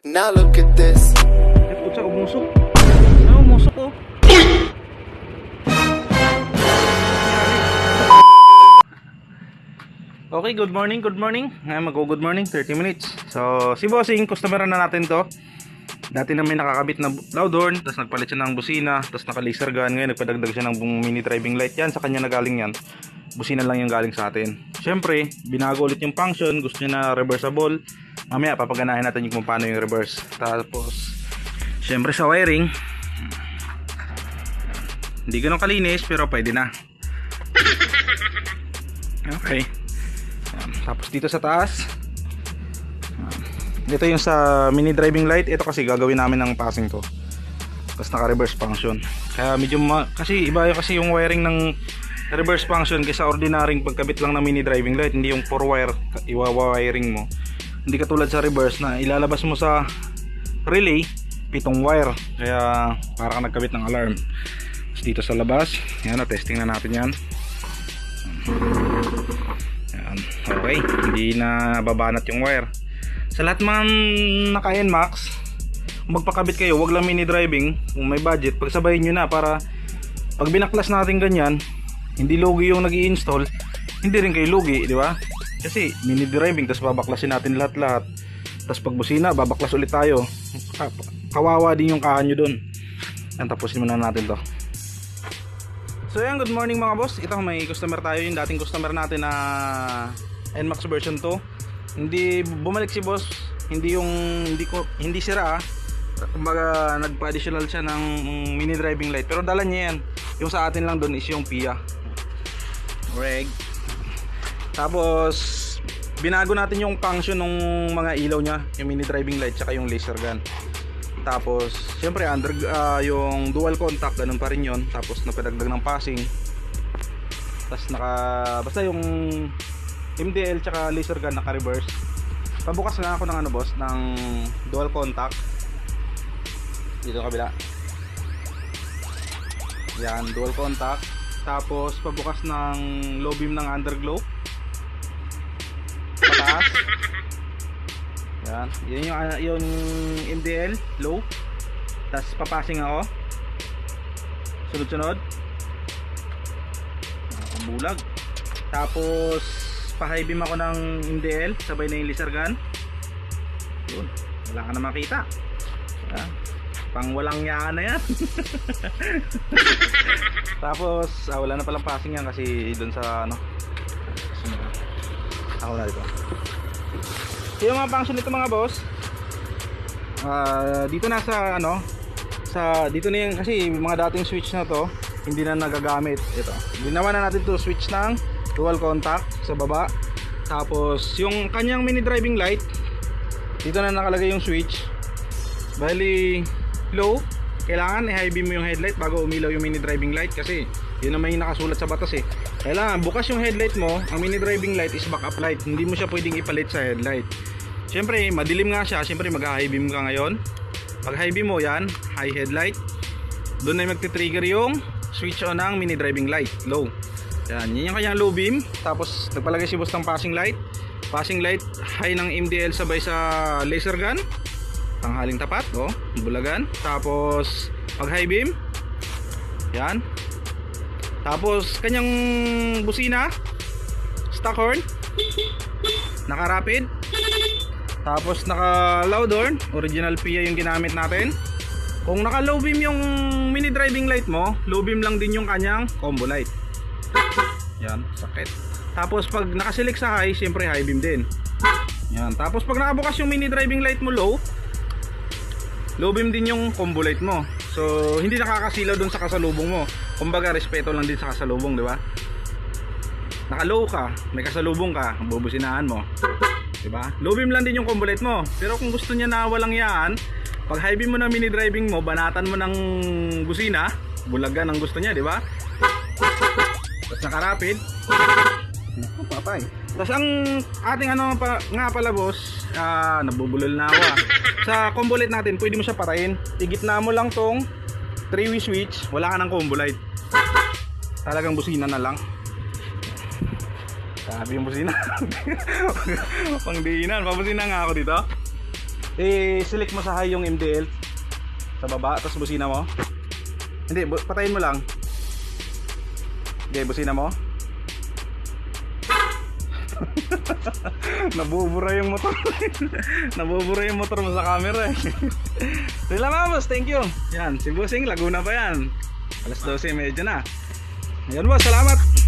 Now look at this. Putsa, umusok. Umusok oh. Okay, good morning. Ngayon mag-good morning, 30 minutes. So, si Bossing, customer na natin to. Dati na may nakakabit na loud horn, tapos nagpalit siya ng busina, tapos naka-laser gun. Ngayon nagpadagdag siya ng mini driving light. Yan, sa kanya na galing yan. Busina lang yung galing sa atin. Siyempre, binago ulit yung function. Gusto niya na reversible. Mamaya, papaganahin natin yung kung paano yung reverse. Tapos, siyempre sa wiring, hindi ganun kalinis, pero pwede na. Okay. Tapos dito sa taas, ito yung sa mini driving light. Ito kasi gagawin namin ng passing to, tapos naka reverse function. Kaya medyo kasi iba kasi yung wiring ng reverse function kaysa ordinaryong pagkabit lang ng mini driving light. Hindi yung 4 wire iwa-wiring mo. Hindi katulad sa reverse na ilalabas mo sa relay 7 wire, kaya para ka nagkabit ng alarm. Tapos dito sa labas, yan na, testing na natin yan. Yan, okay, hindi na babanat yung wire. Sa lahat mga naka NMAX, kung magpakabit kayo, wag lang mini driving. Kung may budget, pagsabayin nyo na para pag binaklas natin ganyan, hindi lugi yung nag-i-install, hindi rin kayo lugi, di ba? Kasi mini driving, tapos babaklasin natin lahat-lahat. Tapos pag busina, babaklas ulit tayo. Kawawa din yung kahan nyo dun. Yan, tapusin muna natin to. So yan, good morning mga boss. Ito may customer tayo, yung dating customer natin na NMAX version 2. Hindi bumalik si boss, hindi sira ah. Kumbaga nagpa-additional siya ng mini driving light, pero dala niya yan. Yung sa atin lang doon is yung PIA reg. Tapos binago natin yung function ng mga ilaw niya, yung mini driving light tsaka yung laser gun. Tapos syempre yung dual contact, ganun pa rin yun. Tapos napadagdag ng passing. Tapos basta yung MDL tsaka laser gun naka reverse. Pabukas na ako ng boss, ng dual contact dito kabila. Yan, dual contact. Tapos pabukas ng low beam ng underglow pataas. Yan, yun yung MDL low. Tapos papasing ako sunod-sunod, bulag. Tapos pa-high beam ako ng MDL, sabay na yung laser gun. Yun, wala ka na makita. Yan, pang walang yaan na yan. Tapos wala na palang passing yan kasi dun sa ako na dito. So yung mga function nito mga boss, dito na sa dito na yung, kasi mga dating switch na to hindi na nagagamit. Ito, ginawa na natin to switch ng dual contact sa baba. Tapos yung kanyang mini driving light, dito na nakalagay yung switch. Bali low, kailangan i-high beam mo yung headlight bago umilaw yung mini driving light, kasi yun naman yung nakasulat sa batas eh. Kailangan bukas yung headlight mo. Ang mini driving light is backup light, hindi mo siya pwedeng ipalit sa headlight. Siyempre madilim nga siya, siyempre mag-high beam ka ngayon. Pag high beam mo yan, high headlight, doon na magti-trigger yung switch on ng mini driving light, low. Yan, yun yung kanyang low beam. Tapos nagpalagay si boss ng passing light. Passing light, high ng MDL sabay sa laser gun. Tanghaling tapat, bulagan. Tapos pag high beam, yan. Tapos kanyang busina, stock horn, naka rapid. Tapos naka loud horn, original PIA yung ginamit natin. Kung naka low beam yung mini driving light mo, low beam lang din yung kanyang combo light. Yan, sakit. Tapos pag naka-select sa high, siyempre high beam din. Yan. Tapos pag nakabukas yung mini driving light mo low beam din yung combo light mo. So hindi nakakasilaw dun sa kasalubong mo. Kumbaga respeto lang din sa kasalubong, di ba? Naka-low ka, may kasalubong ka, bubusinahan mo, di ba? Low beam lang din yung combo light mo. Pero kung gusto niya na walang yaan, pag high beam mo na mini driving mo, banatan mo ng busina, bulagan ang gusto niya, di ba? Tapos naka-rapid. Papay. Tapos ang ating nga pala boss, nabubulol na ako Sa combo light natin, pwede mo siya patayin. Igitna mo lang tong 3-way switch, wala ka ng combo light. Talagang busina na lang. Sabi yung busina. Pangdiinan, papusina nga ako dito. I-select mo sa high yung MDL sa baba, tapos busina mo. Hindi, patayin mo lang. Okay, busina mo. Nabubura yung motor. Nabubura yung motor mo sa camera eh. Sige lang mga boss, thank you. Yan, si Bossing, Laguna pa yan. Alas 12, medyo na. Ayan boss, salamat.